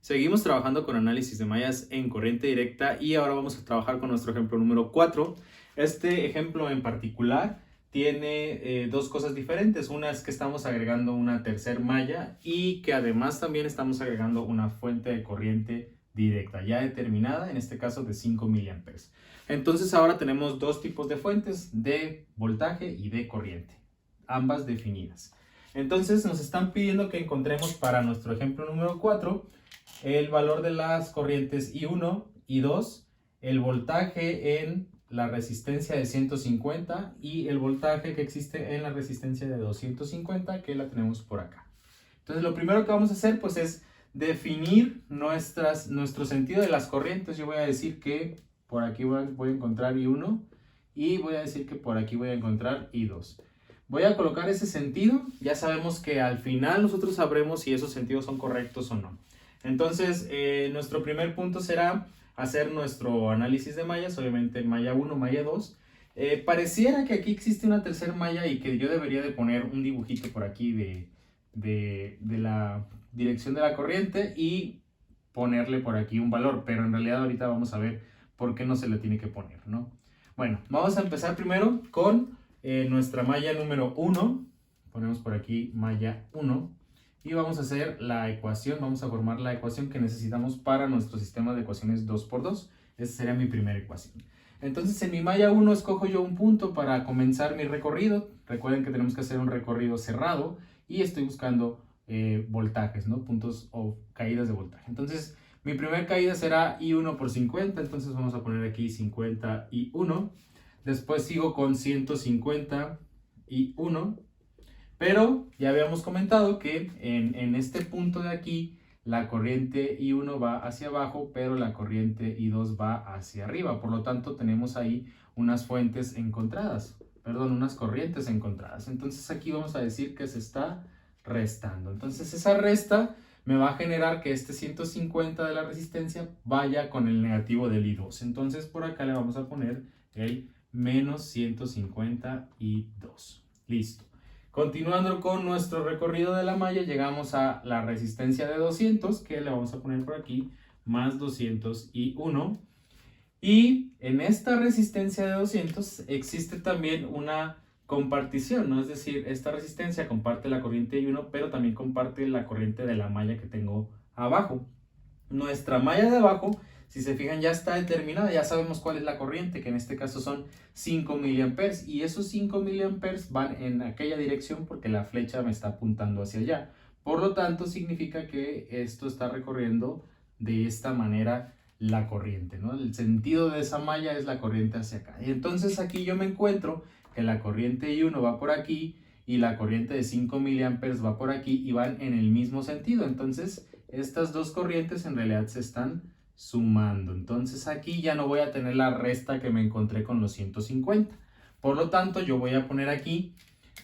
Seguimos trabajando con análisis de mallas en corriente directa y ahora vamos a trabajar con nuestro ejemplo número 4. Este ejemplo en particular tiene dos cosas diferentes. Una es que estamos agregando una tercer malla y que además también estamos agregando una fuente de corriente directa ya determinada, en este caso de 5 miliamperes. Entonces ahora tenemos dos tipos de fuentes, de voltaje y de corriente, ambas definidas. Entonces nos están pidiendo que encontremos para nuestro ejemplo número 4 el valor de las corrientes I1 y I2, el voltaje en la resistencia de 150 y el voltaje que existe en la resistencia de 250, que la tenemos por acá. Entonces lo primero que vamos a hacer pues es definir nuestro sentido de las corrientes. Yo voy a decir que por aquí voy a encontrar I1 y voy a decir que por aquí voy a encontrar I2. Voy a colocar ese sentido. Ya sabemos que al final nosotros sabremos si esos sentidos son correctos o no. Entonces, nuestro primer punto será hacer nuestro análisis de mallas, obviamente malla 1, malla 2. Pareciera que aquí existe una tercera malla y que yo debería de poner un dibujito por aquí de la dirección de la corriente y ponerle por aquí un valor, pero en realidad ahorita vamos a ver por qué no se le tiene que poner, ¿no? Bueno, vamos a empezar primero con nuestra malla número 1. Ponemos por aquí malla 1. Y vamos a hacer la ecuación, vamos a formar la ecuación que necesitamos para nuestro sistema de ecuaciones 2×2. Esa sería mi primera ecuación. Entonces en mi malla 1 escojo yo un punto para comenzar mi recorrido. Recuerden que tenemos que hacer un recorrido cerrado y estoy buscando voltajes, ¿no? Puntos o caídas de voltaje. Entonces mi primera caída será I1 por 50, entonces vamos a poner aquí 50 I1. Después sigo con 150 I1. Pero ya habíamos comentado que en este punto de aquí la corriente I1 va hacia abajo, pero la corriente I2 va hacia arriba. Por lo tanto, tenemos ahí unas fuentes encontradas, perdón, unas corrientes encontradas. Entonces aquí vamos a decir que se está restando. Entonces esa resta me va a generar que este 150 de la resistencia vaya con el negativo del I2. Entonces por acá le vamos a poner el menos 150 I2. Listo. Continuando con nuestro recorrido de la malla, llegamos a la resistencia de 200, que le vamos a poner por aquí, más 201. Y en esta resistencia de 200 existe también una compartición, ¿no? Es decir, esta resistencia comparte la corriente I1, pero también comparte la corriente de la malla que tengo abajo. Nuestra malla de abajo, si se fijan, ya está determinada, ya sabemos cuál es la corriente, que en este caso son 5 miliamperes, y esos 5 miliamperes van en aquella dirección porque la flecha me está apuntando hacia allá. Por lo tanto, significa que esto está recorriendo de esta manera la corriente, ¿no? El sentido de esa malla es la corriente hacia acá. Y entonces aquí yo me encuentro que la corriente I1 va por aquí y la corriente de 5 miliamperes va por aquí y van en el mismo sentido. Entonces estas dos corrientes en realidad se están sumando. Entonces aquí ya no voy a tener la resta que me encontré con los 150. Por lo tanto, yo voy a poner aquí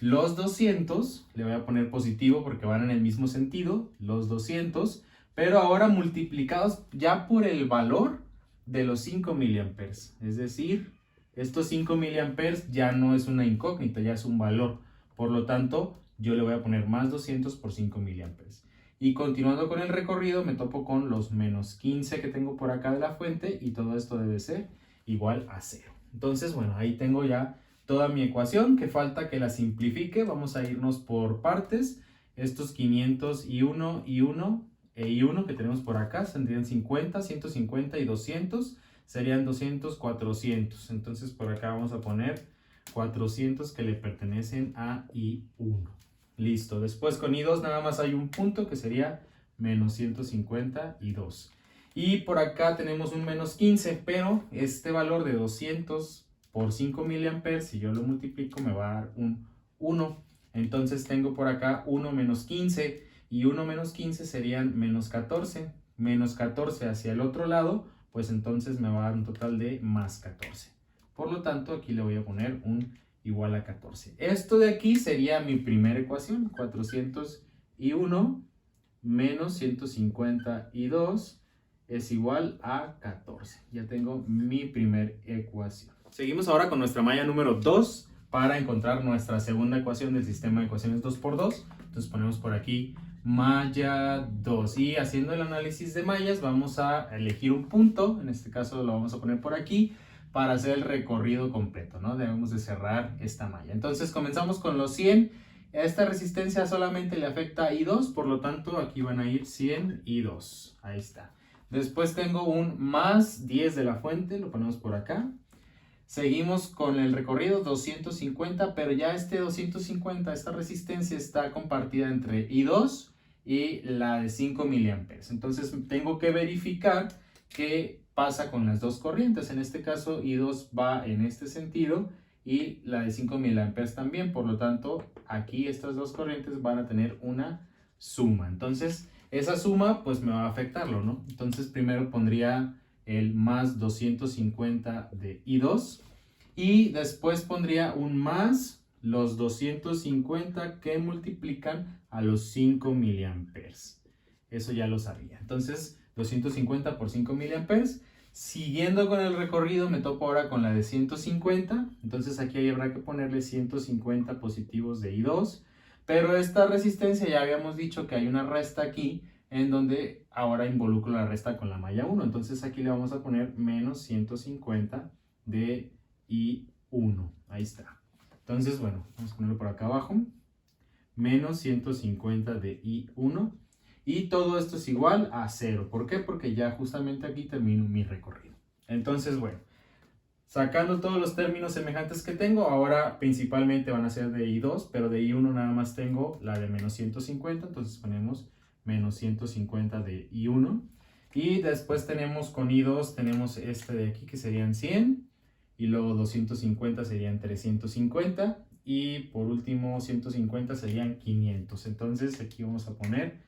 los 200, le voy a poner positivo porque van en el mismo sentido, los 200, pero ahora multiplicados ya por el valor de los 5 miliamperes. Es decir, estos 5 miliamperes ya no es una incógnita, ya es un valor. Por lo tanto, yo le voy a poner más 200 por 5 miliamperes. Y continuando con el recorrido me topo con los menos 15 que tengo por acá de la fuente y todo esto debe ser igual a 0. Entonces, bueno, ahí tengo ya toda mi ecuación, que falta que la simplifique. Vamos a irnos por partes. Estos 500 y 1 y 1 y 1 que tenemos por acá tendrían 50, 150 y 200. Serían 200, 400. Entonces por acá vamos a poner 400 que le pertenecen a I1. Listo, después con I2 nada más hay un punto que sería menos 152. Y por acá tenemos un menos 15, pero este valor de 200 por 5 miliamperes, si yo lo multiplico me va a dar un 1. Entonces tengo por acá 1 menos 15 y 1 menos 15 serían menos 14. Menos 14 hacia el otro lado, pues entonces me va a dar un total de más 14. Por lo tanto, aquí le voy a poner un igual a 14. Esto de aquí sería mi primera ecuación, 401 menos 152 es igual a 14. Ya tengo mi primera ecuación. Seguimos ahora con nuestra malla número 2 para encontrar nuestra segunda ecuación del sistema de ecuaciones 2×2. Entonces ponemos por aquí malla 2. Y haciendo el análisis de mallas vamos a elegir un punto, en este caso lo vamos a poner por aquí, para hacer el recorrido completo, ¿no? Debemos de cerrar esta malla. Entonces comenzamos con los 100. Esta resistencia solamente le afecta a I2, por lo tanto aquí van a ir 100 y 2. Ahí está. Después tengo un más 10 de la fuente, lo ponemos por acá. Seguimos con el recorrido 250, pero ya este 250, esta resistencia está compartida entre I2 y la de 5 miliamperes. Entonces tengo que verificar qué pasa con las dos corrientes. En este caso I2 va en este sentido y la de 5 miliamperes también. Por lo tanto, aquí estas dos corrientes van a tener una suma. Entonces, esa suma pues me va a afectarlo, ¿no? Entonces primero pondría el más 250 de I2 y después pondría un más los 250 que multiplican a los 5 miliamperes. Eso ya lo sabía. Entonces 250 por 5 miliamperes. Siguiendo con el recorrido me topo ahora con la de 150. Entonces aquí habrá que ponerle 150 positivos de I2. Pero esta resistencia ya habíamos dicho que hay una resta aquí en donde ahora involucro la resta con la malla 1. Entonces aquí le vamos a poner menos 150 de I1. Ahí está. Entonces, bueno, vamos a ponerlo por acá abajo. Menos 150 de I1. Y todo esto es igual a 0. ¿Por qué? Porque ya justamente aquí termino mi recorrido. Entonces, bueno, sacando todos los términos semejantes que tengo, ahora principalmente van a ser de I2, pero de I1 nada más tengo la de menos 150. Entonces ponemos menos 150 de I1. Y después tenemos con I2, tenemos este de aquí que serían 100. Y luego 250 serían 350. Y por último 150 serían 500. Entonces aquí vamos a poner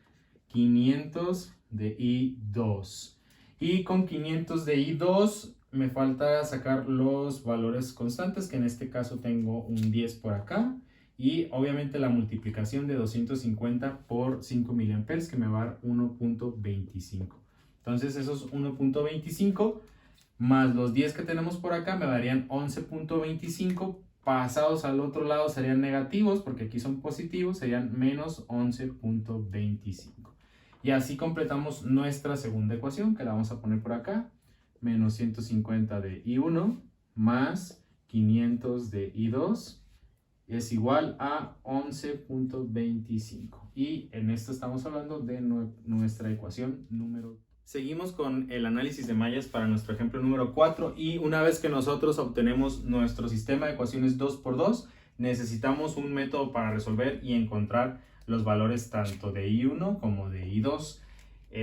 500 de I2. Y con 500 de I2 me falta sacar los valores constantes, que en este caso tengo un 10 por acá. Y obviamente la multiplicación de 250 por 5 miliamperes, que me va a dar 1.25. Entonces esos 1.25 más los 10 que tenemos por acá me darían 11.25. Pasados al otro lado serían negativos, porque aquí son positivos, serían menos 11.25. Y así completamos nuestra segunda ecuación, que la vamos a poner por acá. Menos 150 de I1 más 500 de I2 es igual a 11.25. Y en esto estamos hablando de nuestra ecuación número. Seguimos con el análisis de mallas para nuestro ejemplo número 4. Y una vez que nosotros obtenemos nuestro sistema de ecuaciones 2×2, necesitamos un método para resolver y encontrar los valores tanto de I1 como de I2.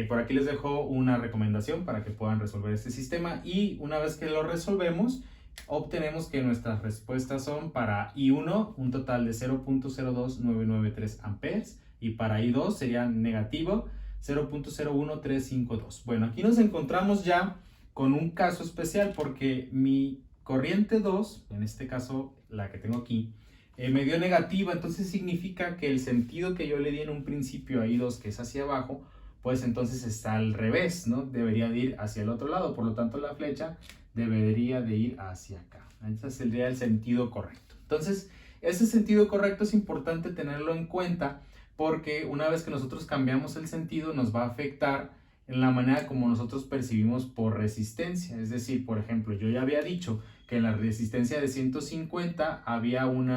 Por aquí les dejo una recomendación para que puedan resolver este sistema, y una vez que lo resolvemos obtenemos que nuestras respuestas son para I1 un total de 0.02993 amperes y para I2 sería negativo 0.01352. Bueno, aquí nos encontramos ya con un caso especial porque mi corriente 2, en este caso la que tengo aquí, me dio negativa. Entonces significa que el sentido que yo le di en un principio a I2, que es hacia abajo, pues entonces está al revés, ¿no? Debería de ir hacia el otro lado, por lo tanto la flecha debería de ir hacia acá. Ese sería el sentido correcto. Entonces, ese sentido correcto es importante tenerlo en cuenta, porque una vez que nosotros cambiamos el sentido nos va a afectar en la manera como nosotros percibimos por resistencia. Es decir, por ejemplo, yo ya había dicho que en la resistencia de 150 había un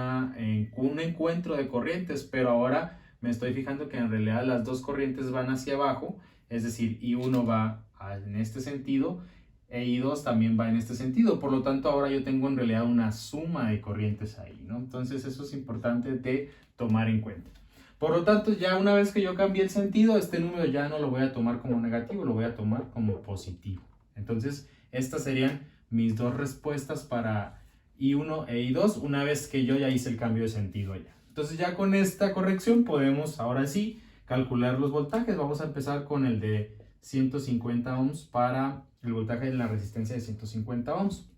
encuentro de corrientes, pero ahora me estoy fijando que en realidad las dos corrientes van hacia abajo, es decir, I1 va en este sentido e I2 también va en este sentido. Por lo tanto, ahora yo tengo en realidad una suma de corrientes ahí, ¿no? Entonces eso es importante de tomar en cuenta. Por lo tanto, ya una vez que yo cambié el sentido, este número ya no lo voy a tomar como negativo, lo voy a tomar como positivo. Entonces, estas serían mis dos respuestas para I1 e I2 una vez que yo ya hice el cambio de sentido allá. Entonces ya con esta corrección podemos ahora sí calcular los voltajes. Vamos a empezar con el de 150 ohms para el voltaje en la resistencia de 150 ohms.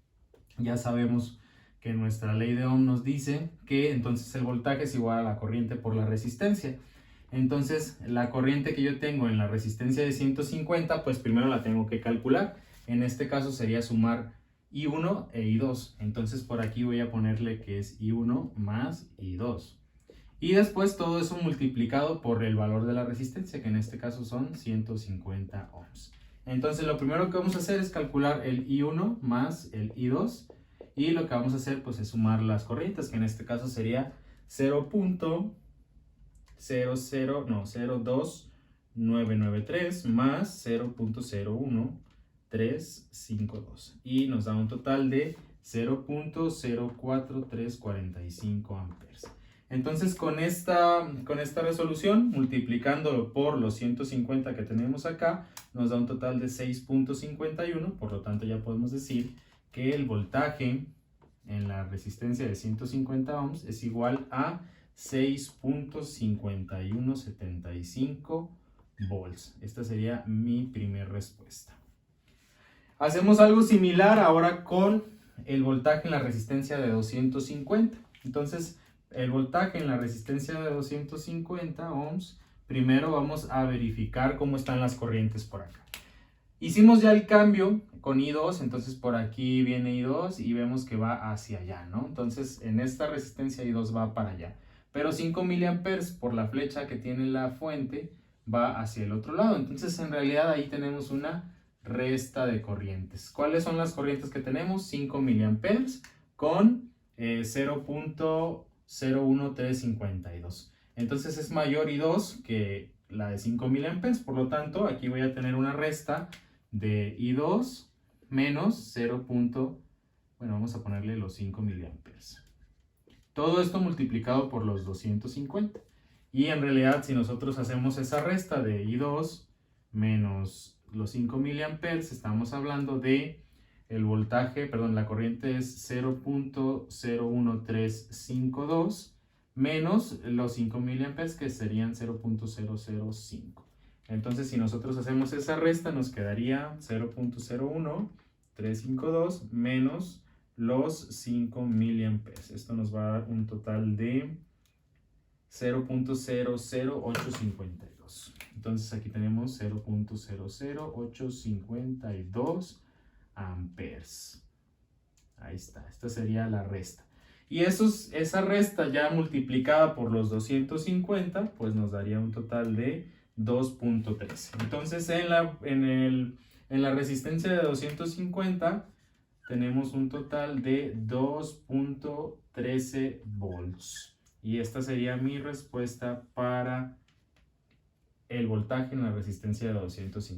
Ya sabemos que nuestra ley de Ohm nos dice que entonces el voltaje es igual a la corriente por la resistencia. Entonces la corriente que yo tengo en la resistencia de 150, pues primero la tengo que calcular. En este caso sería sumar I1 e I2. Entonces por aquí voy a ponerle que es I1 más I2. Y después todo eso multiplicado por el valor de la resistencia, que en este caso son 150 ohms. Entonces lo primero que vamos a hacer es calcular el I1 más el I2. Y lo que vamos a hacer pues es sumar las corrientes, que en este caso sería 0.02993 más 0.01352. Y nos da un total de 0.04345 amperes. Entonces con esta resolución, multiplicándolo por los 150 que tenemos acá, nos da un total de 6.51. Por lo tanto ya podemos decir que el voltaje en la resistencia de 150 ohms es igual a 6.5175 volts. Esta sería mi primera respuesta. Hacemos algo similar ahora con el voltaje en la resistencia de 250. Entonces, el voltaje en la resistencia de 250 ohms, primero vamos a verificar cómo están las corrientes por acá. Hicimos ya el cambio con I2, entonces por aquí viene I2 y vemos que va hacia allá, ¿no? Entonces en esta resistencia I2 va para allá. Pero 5 miliamperes por la flecha que tiene la fuente va hacia el otro lado. Entonces en realidad ahí tenemos una resta de corrientes. ¿Cuáles son las corrientes que tenemos? 5 miliamperes con 0.01352. Entonces es mayor I2 que la de 5 miliamperes. Por lo tanto, aquí voy a tener una resta de I2 menos 0. Bueno, vamos a ponerle los 5 miliamperes. Todo esto multiplicado por los 250. Y en realidad, si nosotros hacemos esa resta de I2 menos los 5 miliamperes, estamos hablando de el voltaje, perdón, la corriente es 0.01352 menos los 5 miliamperes, que serían 0.005. Entonces, si nosotros hacemos esa resta, nos quedaría 0.01352 menos los 5 miliamperes. Esto nos va a dar un total de 0.00852. Entonces, aquí tenemos 0.00852 amperes. Ahí está. Esta sería la resta. Y esa resta ya multiplicada por los 250, pues nos daría un total de 2.13. Entonces en la resistencia de 250 tenemos un total de 2.13 volts. Y esta sería mi respuesta para el voltaje en la resistencia de 250.